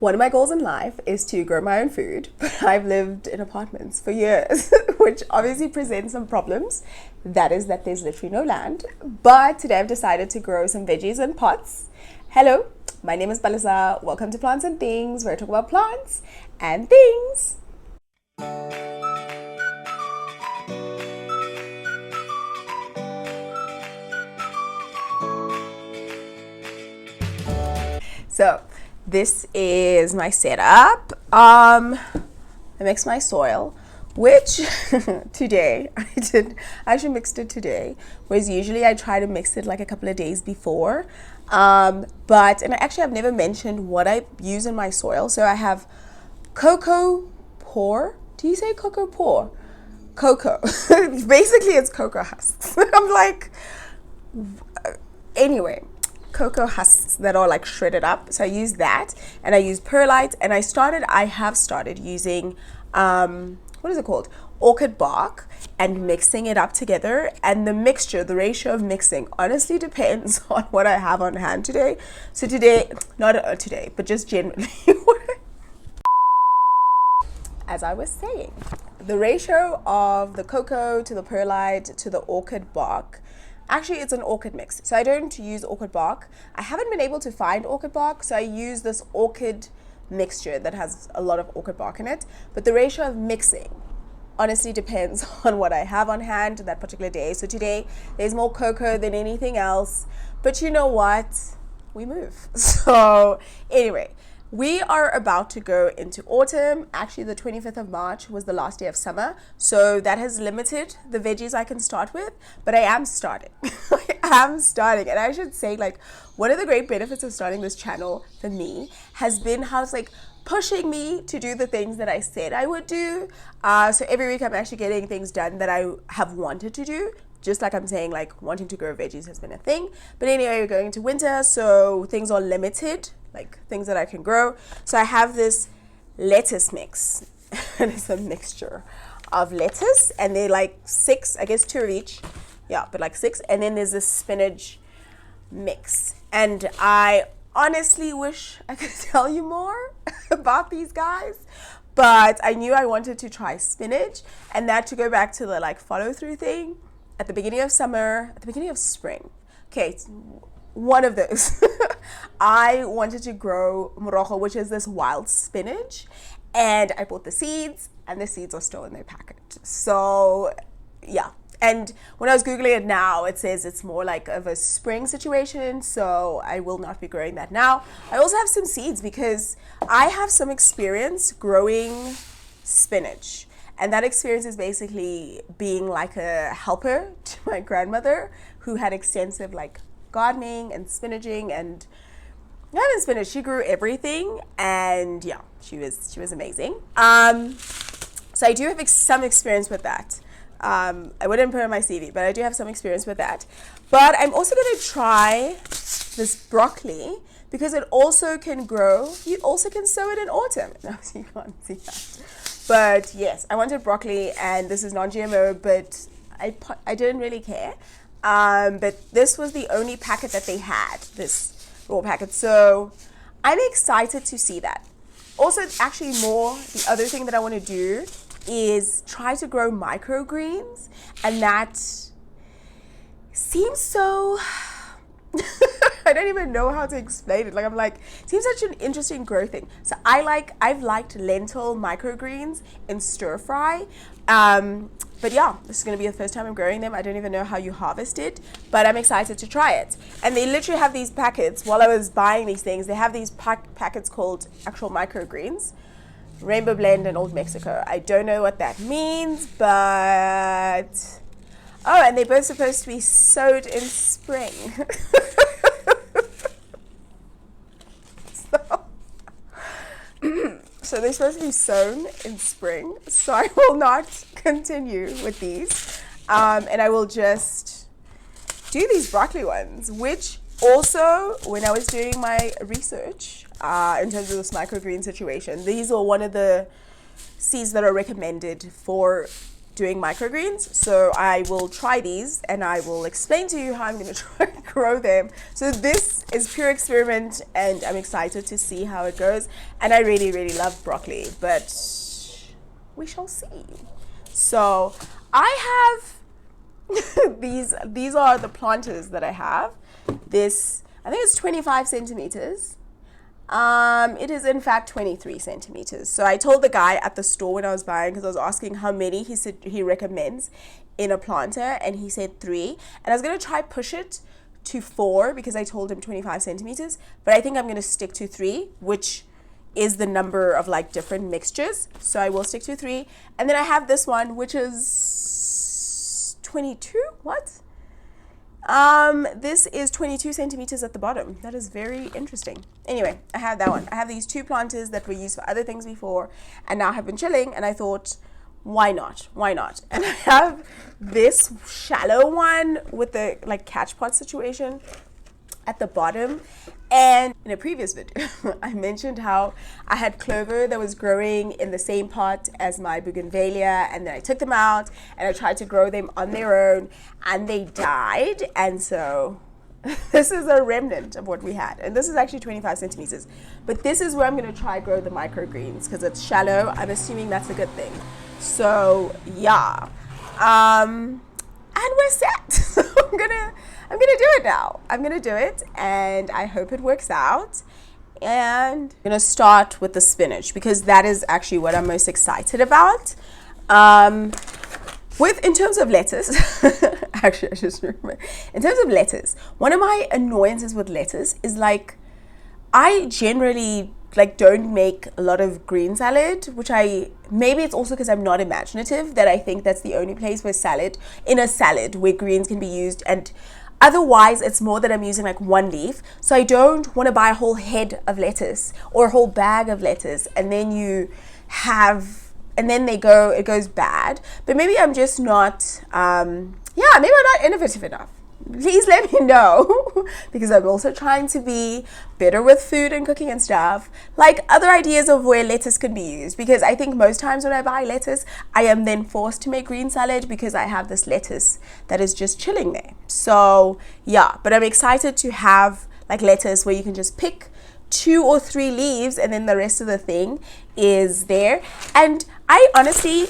One of my goals in life is to grow my own food, but I've lived in apartments for years, which obviously presents some problems. That is that there's literally no land. But today I've decided to grow some veggies in pots. Hello, my name is Balisa. Welcome to Plants and Things, where I talk about plants and things. So this is my setup. I mixed my soil, which today I actually mixed it today, whereas usually I try to mix it like a couple of days before. And I've never mentioned what I use in my soil. So I have cocoa pour. Do you say cocoa pour? Cocoa. Basically it's cocoa husks. I'm like, anyway, cocoa husks that are like shredded up. So I use that, and I use perlite, and I have started using what is it called, orchid bark, and mixing it up together. And the ratio of mixing honestly depends on what I have on hand today. So not today, but just generally as I was saying, the ratio of the cocoa to the perlite to the orchid bark. Actually, it's an orchid mix. So I don't use orchid bark. I haven't been able to find orchid bark, so I use this orchid mixture that has a lot of orchid bark in it. But the ratio of mixing honestly depends on what I have on hand that particular day. So today, there's more cocoa than anything else. But you know what? We move. So anyway, we are about to go into autumn. Actually, the 25th of March was the last day of summer. So that has limited the veggies I can start with, but I am starting. And I should say, like, one of the great benefits of starting this channel for me has been how it's like pushing me to do the things that I said I would do. So every week I'm actually getting things done that I have wanted to do. Just like I'm saying, like, wanting to grow veggies has been a thing. But anyway, we're going into winter, so things are limited, like things that I can grow. So I have this lettuce mix. And it's a mixture of lettuce, and they're like 6, I guess 2 of each. Yeah, but like 6. And then there's this spinach mix. And I honestly wish I could tell you more about these guys. But I knew I wanted to try spinach, and that to go back to the like follow through thing. At the beginning of summer, at the beginning of spring. Okay, one of those. I wanted to grow morogo, which is this wild spinach, and I bought the seeds, and the seeds are still in their packet. So yeah, and when I was Googling it now, it says it's more like of a spring situation, so I will not be growing that now. I also have some seeds because I have some experience growing spinach. And that experience is basically being like a helper to my grandmother, who had extensive like gardening and spinaching, and not even spinach, she grew everything, and yeah, she was amazing. So I do have some experience with that. I wouldn't put it on my CV, but I do have some experience with that. But I'm also going to try this broccoli because it also can grow. You also can sow it in autumn. No, you can't see that. But yes, I wanted broccoli, and this is non-GMO, but I didn't really care. But this was the only packet that they had, this raw packet. So I'm excited to see that. Also, actually the other thing that I want to do is try to grow microgreens, and that seems so I don't even know how to explain it. Like, I'm like, it seems such an interesting growth thing. So I've liked lentil microgreens in stir fry. But yeah, this is going to be the first time I'm growing them. I don't even know how you harvest it, but I'm excited to try it. And they literally have these packets. While I was buying these things, they have these packets called actual microgreens, Rainbow Blend and Old Mexico. I don't know what that means, but oh, and they're both supposed to be sowed in spring. So they're supposed to be sown in spring. So I will not continue with these. And I will just do these broccoli ones, which also, when I was doing my research in terms of this microgreen situation, these are one of the seeds that are recommended for doing microgreens. So I will try these and I will explain to you how I'm going to try to grow them. So this is pure experiment and I'm excited to see how it goes. And I really, really love broccoli, but we shall see. So I have these are the planters that I have. This, I think it's 25 centimeters. It is in fact 23 centimeters. So I told the guy at the store when I was buying, because I was asking how many he said he recommends in a planter, and he said 3. And I was going to try push it to 4 because I told him 25 centimeters, but I think I'm going to stick to 3, which is the number of like different mixtures. So I will stick to 3. And then I have this one, which is 22. What? This is 22 centimeters at the bottom. That is very interesting. Anyway, I have that one. I have these 2 planters that were used for other things before and now have been chilling, and I thought, why not? Why not? And I have this shallow one with the like catch pot situation at the bottom. And in a previous video, I mentioned how I had clover that was growing in the same pot as my bougainvillea, and then I took them out and I tried to grow them on their own and they died. And so this is a remnant of what we had. And this is actually 25 centimeters. But this is where I'm going to try grow the microgreens because it's shallow. I'm assuming that's a good thing. So yeah. And we're set. So I'm gonna do it now. I'm gonna do it, and I hope it works out. And I'm gonna start with the spinach because that is actually what I'm most excited about. In terms of lettuce, actually I just remember. In terms of lettuce, one of my annoyances with lettuce is like I generally like don't make a lot of green salad, which maybe it's also because I'm not imaginative that I think that's the only place where where greens can be used, and otherwise it's more that I'm using like one leaf. So I don't want to buy a whole head of lettuce or a whole bag of lettuce and then it goes bad. But maybe I'm just not maybe I'm not innovative enough. Please let me know because I'm also trying to be better with food and cooking and stuff, like other ideas of where lettuce can be used, because I think most times when I buy lettuce I am then forced to make green salad because I have this lettuce that is just chilling there. So yeah, but I'm excited to have like lettuce where you can just pick 2 or 3 leaves and then the rest of the thing is there. And I honestly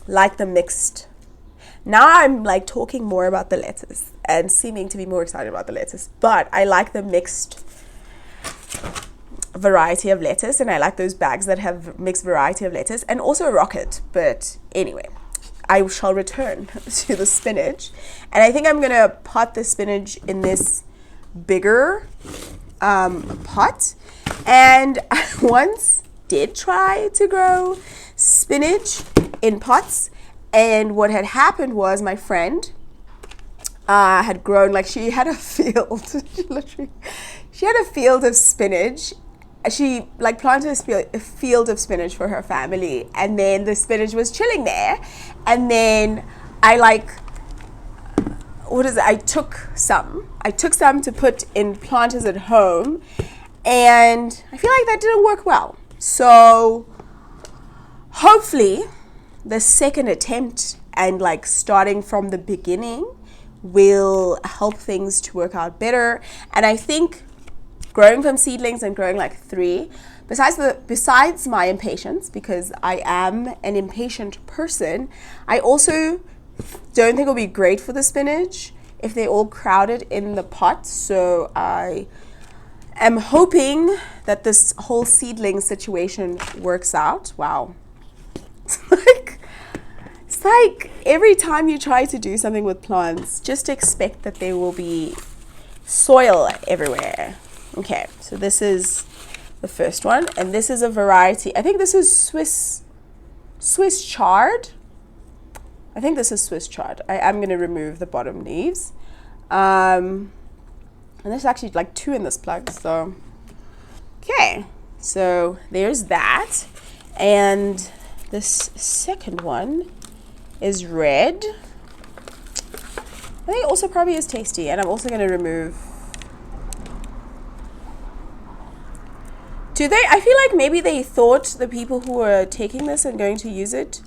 like the mixed. Now I'm like talking more about the lettuce and seeming to be more excited about the lettuce, but I like the mixed variety of lettuce, and I like those bags that have mixed variety of lettuce, and also rocket. But anyway, I shall return to the spinach, and I think I'm gonna pot the spinach in this bigger pot. And I once did try to grow spinach in pots, and what had happened was my friend had grown, like she had a field she had a field of spinach. She like planted a field of spinach for her family, and then the spinach was chilling there, and then I took some to put in planters at home, and I feel like that didn't work well. So hopefully the second attempt and like starting from the beginning will help things to work out better. And I think growing from seedlings and growing like 3, besides my impatience, because I am an impatient person, I also don't think it'll be great for the spinach if they're all crowded in the pot. So I am hoping that this whole seedling situation works out. Wow. It's like every time you try to do something with plants, just expect that there will be soil everywhere. Okay, so this is the first one, and this is a variety. I think this is Swiss chard. I think this is Swiss chard. I'm going to remove the bottom leaves. And there's actually like 2 in this plug, so okay, so there's that. And this second one is red. I think it also probably is tasty, and I'm also going to remove I feel like maybe they thought the people who were taking this and going to use it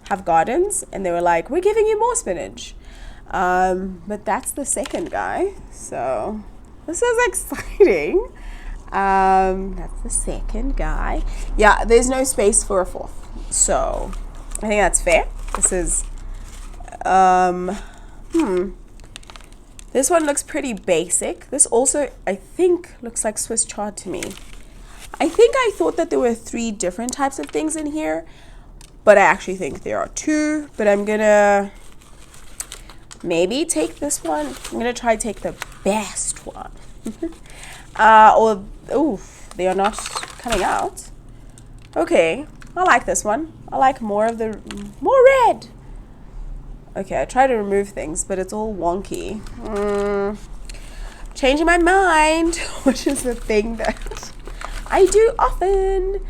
have gardens, and they were like, we're giving you more spinach. But that's the second guy, so this is exciting. That's the second guy. Yeah, there's no space for a fourth, so I think that's fair. This is this one looks pretty basic. This also, I think, looks like Swiss chard to me. I think I thought that there were 3 different types of things in here, but I actually think there are 2. But I'm gonna maybe take this one. I'm gonna try to take the best one. They are not coming out. Okay, I like this one. I like more red. Okay, I try to remove things, but it's all wonky. Changing my mind, which is the thing that I do often.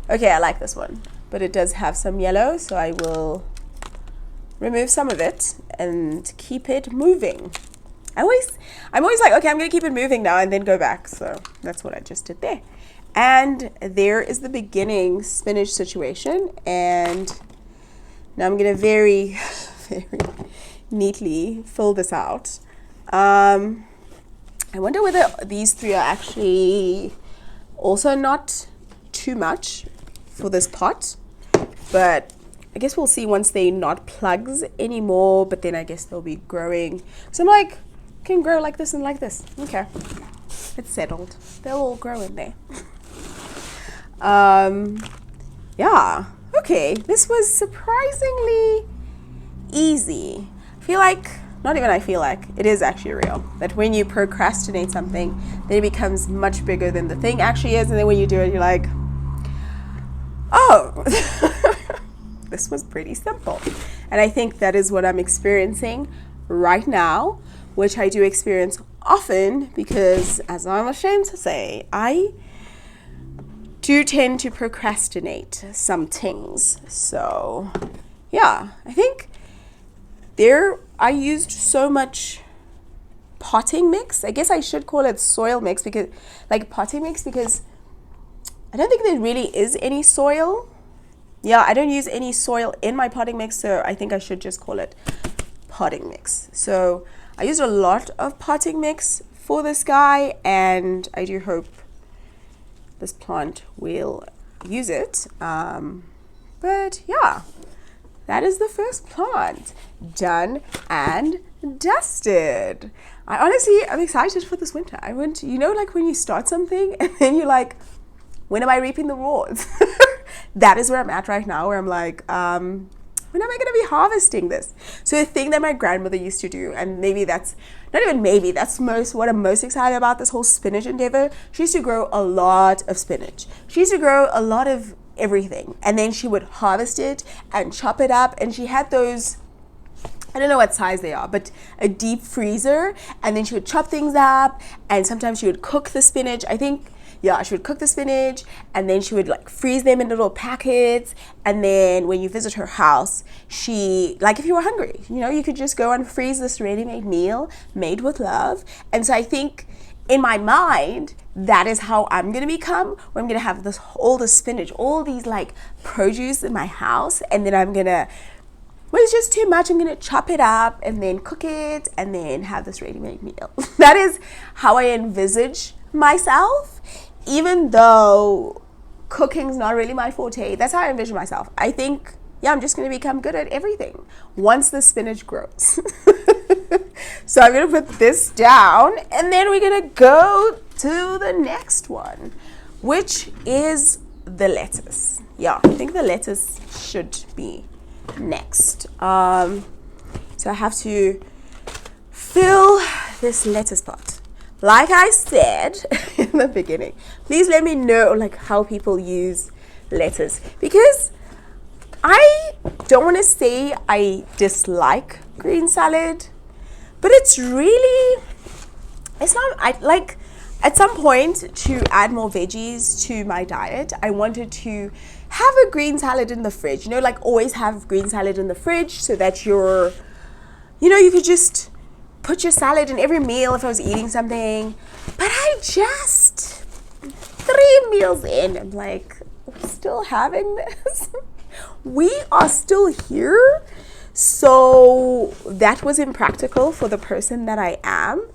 Okay, I like this one, but it does have some yellow, so I will remove some of it and keep it moving. I'm always like, okay, I'm gonna keep it moving now and then go back. So that's what I just did there. And there is the beginning spinach situation. And now I'm gonna very, very neatly fill this out. I wonder whether these 3 are actually also not too much for this pot, but I guess we'll see once they're not plugs anymore, but then I guess they'll be growing. So I'm like, can grow like this and like this. Okay, it's settled. They'll all grow in there. Yeah, okay, this was surprisingly easy. It is actually real that when you procrastinate something, then it becomes much bigger than the thing actually is, and then when you do it, you're like, oh, this was pretty simple. And I think that is what I'm experiencing right now, which I do experience often because, as I'm ashamed to say, I do tend to procrastinate some things. So yeah, I think I used so much potting mix. I guess I should call it soil mix, because potting mix, because I don't think there really is any soil. Yeah, I don't use any soil in my potting mix, so I think I should just call it potting mix. So I used a lot of potting mix for this guy, and I do hope this plant will use it. But yeah, that is the first plant done and dusted. I'm excited for this winter. Like when you start something and then you're like, when am I reaping the rewards? That is where I'm at right now, where I'm like, when am I going to be harvesting this? So the thing that my grandmother used to do, and that's what I'm most excited about this whole spinach endeavor. She used to grow a lot of spinach. She used to grow a lot of everything, and then she would harvest it and chop it up, and she had those, I don't know what size they are, but a deep freezer, and then she would chop things up, and sometimes she would cook the spinach. She would cook the spinach, and then she would freeze them in little packets, and then when you visit her house, if you were hungry, you could just go and freeze this ready-made meal made with love. And so I think in my mind, that is how I'm going to become, where I'm going to have all the spinach, all these produce in my house, and then when it's just too much, I'm going to chop it up and then cook it and then have this ready-made meal. That is how I envisage myself, even though cooking's not really my forte. That's how I envision myself. I think, I'm just going to become good at everything once the spinach grows. So I'm going to put this down, and then we're going to go to the next one, which is the lettuce. Yeah, I think the lettuce should be next. So I have to fill this lettuce pot. Like I said in the beginning, please let me know how people use lettuce, because I don't want to say I dislike green salad, but it's not, at some point, to add more veggies to my diet, I wanted to have a green salad in the fridge, always have green salad in the fridge, so that you could just put your salad in every meal if I was eating something. But 3 meals in, I'm like, we're still having this? We are still here? So that was impractical for the person that I am.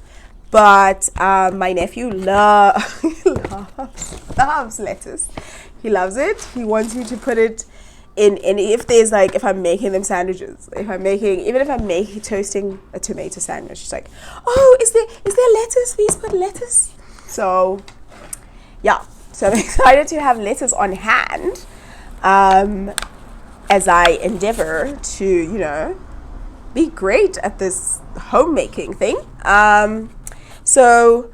But my nephew loves lettuce. He loves it. He wants me to put it in if there's like, if I'm making them sandwiches, even if I'm toasting a tomato sandwich, it's like, oh, is there lettuce? Please put lettuce. So yeah, so I'm excited to have lettuce on hand as I endeavor to, you know, be great at this homemaking thing. So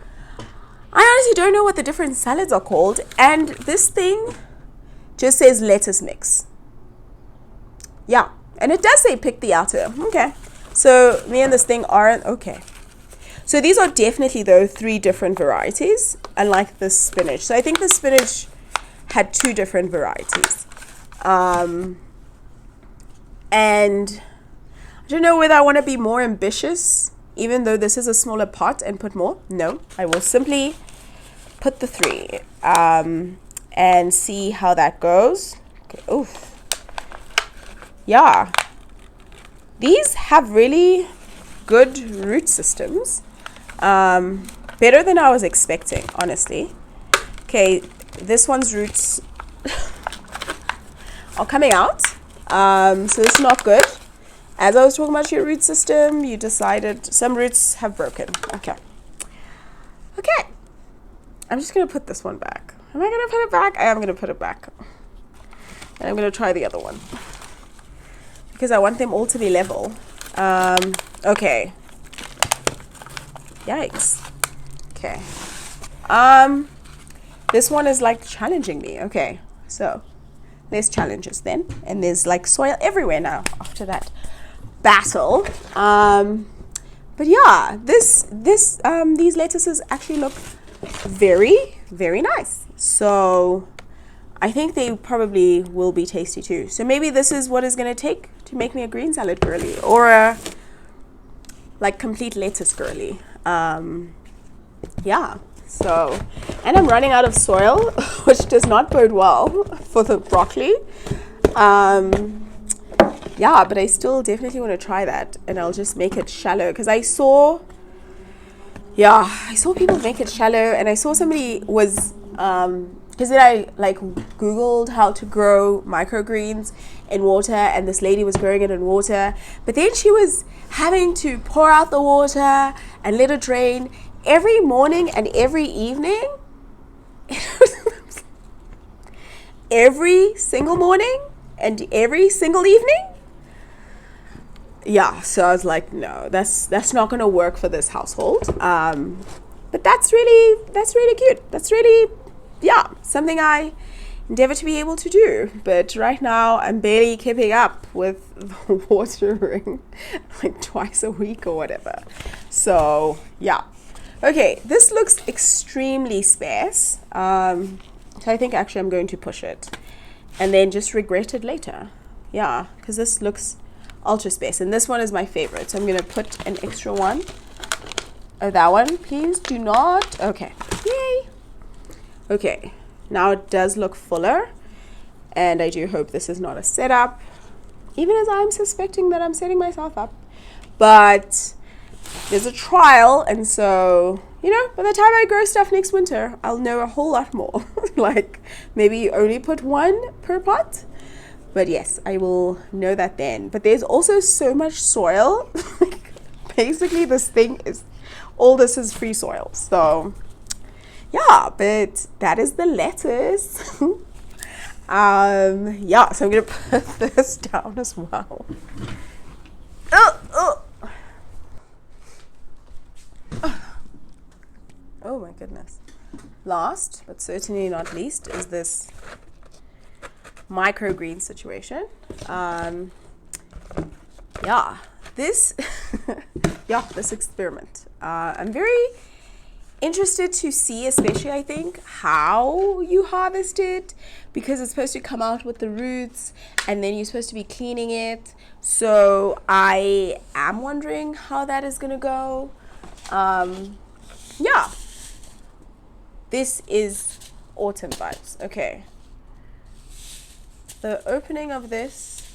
I honestly don't know what the different salads are called, and this thing just says lettuce mix. Yeah, and it does say pick the outer. Okay, so me and this thing aren't okay. So these are definitely, though, 3 different varieties, unlike the spinach. So I think the spinach had 2 different varieties. And I don't know whether I want to be more ambitious, even though this is a smaller pot, and put more. No, I will simply put the 3 and see how that goes. Okay. Oof. Yeah, these have really good root systems, better than I was expecting, honestly. Okay, this one's roots are coming out, so it's not good. As I was talking about your root system, you decided some roots have broken. Okay, I'm just gonna put this one back. Am I gonna put it back? I am gonna put it back, and I'm gonna try the other one, because I want them all to be level. Okay. Yikes. Okay. This one is like challenging me. Okay. So there's challenges then. And there's like soil everywhere now after that battle. But yeah, these lettuces actually look very, very nice. So I think they probably will be tasty too. So maybe this is what it's going to take to make me a green salad girly, or a like complete lettuce girly. Yeah, so, and I'm running out of soil, which does not bode well for the broccoli. Yeah, but I still definitely want to try that, and I'll just make it shallow, because I saw people make it shallow, and I saw somebody was because then I like Googled how to grow microgreens in water, and this lady was growing it in water, but then she was having to pour out the water and let it drain every morning and every evening. Every single morning and every single evening. Yeah, so I was like, no, that's not gonna work for this household. But that's really cute. That's really, yeah, something I endeavor to be able to do. But right now I'm barely keeping up with the watering like twice a week or whatever. So yeah. Okay, this looks extremely sparse. So I think actually I'm going to push it and then just regret it later. Yeah, because this looks ultra sparse, and this one is my favorite. So I'm gonna put an extra one. Oh, that one, please do not. Okay, yay. Okay, now it does look fuller, and I do hope this is not a setup, even as I'm suspecting that I'm setting myself up. But there's a trial, and so, you know, by the time I grow stuff next winter, I'll know a whole lot more. Like, maybe you only put 1 per pot. But yes, I will know that then. But there's also so much soil. Basically, this thing is, all this is free soil. So yeah, but that is the lettuce. Yeah, so I'm gonna put this down as well. Oh my goodness. Last, but certainly not least, is this microgreen situation. Yeah, this this experiment. I'm very interested to see, especially I think, how you harvest it, because it's supposed to come out with the roots and then you're supposed to be cleaning it. So I am wondering how that is gonna go. Yeah, this is autumn vibes. Okay. The opening of this,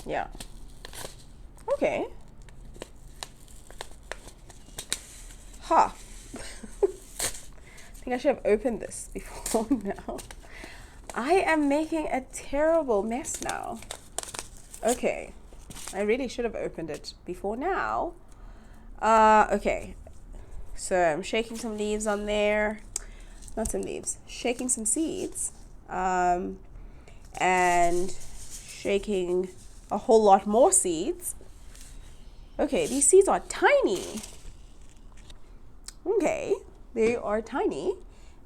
yeah. Okay. Ha. I think I should have opened this before now. I am making a terrible mess now. Okay. I really should have opened it before now. Okay. So I'm shaking some leaves on there. Not some leaves. Shaking some seeds. And shaking a whole lot more seeds. Okay, these seeds are tiny. Okay, they are tiny.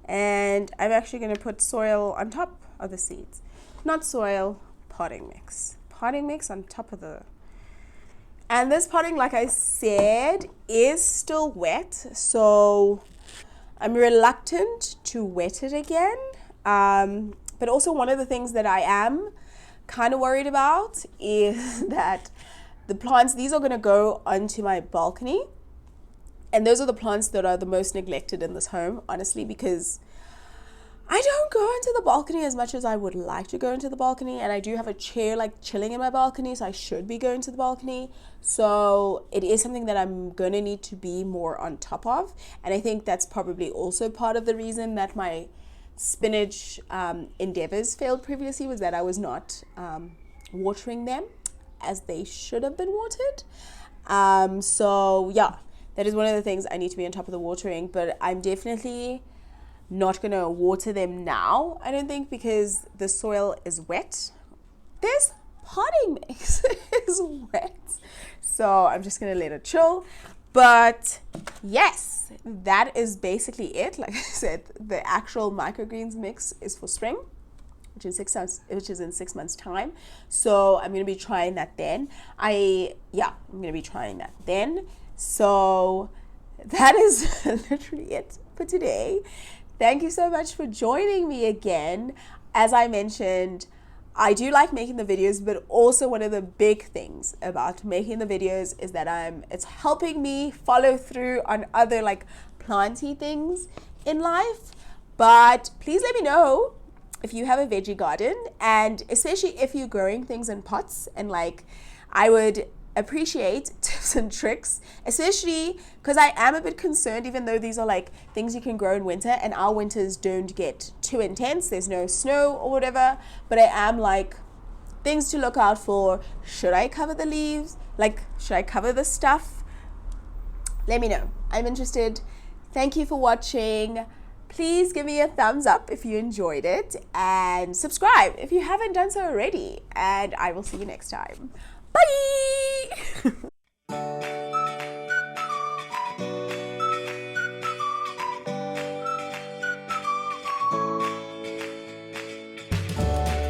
And I'm actually going to put soil on top of the seeds. Not soil, potting mix. Potting mix on top of the... And this potting, like I said, is still wet. So I'm reluctant to wet it again. But also one of the things that I am kind of worried about is that the plants, these are going to go onto my balcony. And those are the plants that are the most neglected in this home, honestly, because I don't go into the balcony as much as I would like to go into the balcony. And I do have a chair like chilling in my balcony, so I should be going to the balcony. So it is something that I'm going to need to be more on top of. And I think that's probably also part of the reason that my spinach endeavors failed previously, was that I was not watering them as they should have been watered. So yeah, that is one of the things I need to be on top of the watering, but I'm definitely not going to water them now, I don't think, because the soil is wet. This potting mix is wet. So I'm just going to let it chill. But yes, that is basically it. Like I said, the actual microgreens mix is for spring, which is in 6 months time. So I'm going to be trying that then. I'm going to be trying that then. So that is literally it for today. Thank you so much for joining me again. As I mentioned, I do like making the videos, but also one of the big things about making the videos is that it's helping me follow through on other like planty things in life. But please let me know if you have a veggie garden, and especially if you're growing things in pots, and like I would appreciate tips and tricks, especially because I am a bit concerned, even though these are like things you can grow in winter and our winters don't get too intense, there's no snow or whatever, but I am like, things to look out for. Should I cover the leaves? Like, should I cover the stuff? Let me know. I'm interested. Thank you for watching. Please give me a thumbs up if you enjoyed it, and subscribe if you haven't done so already, and I will see you next time. Bye!